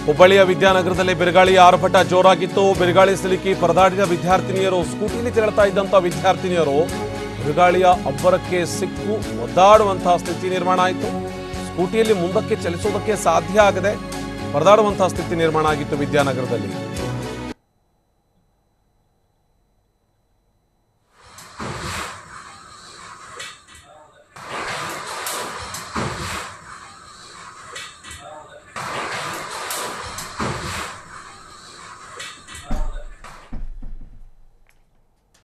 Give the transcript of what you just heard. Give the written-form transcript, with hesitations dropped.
ಹುಬ್ಬಳ್ಳಿಯ ವಿದ್ಯಾನಗರದಲ್ಲಿ ಬಿರುಗಾಳಿಯ ಆರ್ಭಟ ಜೋರಾಗಿತ್ತು. ಬಿರುಗಾಳಿ ಸಿಲುಕಿ ಪರದಾಡಿದ ವಿದ್ಯಾರ್ಥಿನಿಯರು, ಸ್ಕೂಟಿಯಲ್ಲಿ ತೆರಳುತ್ತಾ ಇದ್ದಂಥ ವಿದ್ಯಾರ್ಥಿನಿಯರು ಬಿರುಗಾಳಿಯ ಅಬ್ಬರಕ್ಕೆ ಸಿಕ್ಕು ಒದ್ದಾಡುವಂತಹ ಸ್ಥಿತಿ ನಿರ್ಮಾಣ ಆಯಿತು. ಸ್ಕೂಟಿಯಲ್ಲಿ ಮುಂದಕ್ಕೆ ಚಲಿಸೋದಕ್ಕೆ ಸಾಧ್ಯ ಆಗದೆ ಪರದಾಡುವಂತಹ ಸ್ಥಿತಿ ನಿರ್ಮಾಣ ಆಗಿತ್ತು ವಿದ್ಯಾನಗರದಲ್ಲಿ.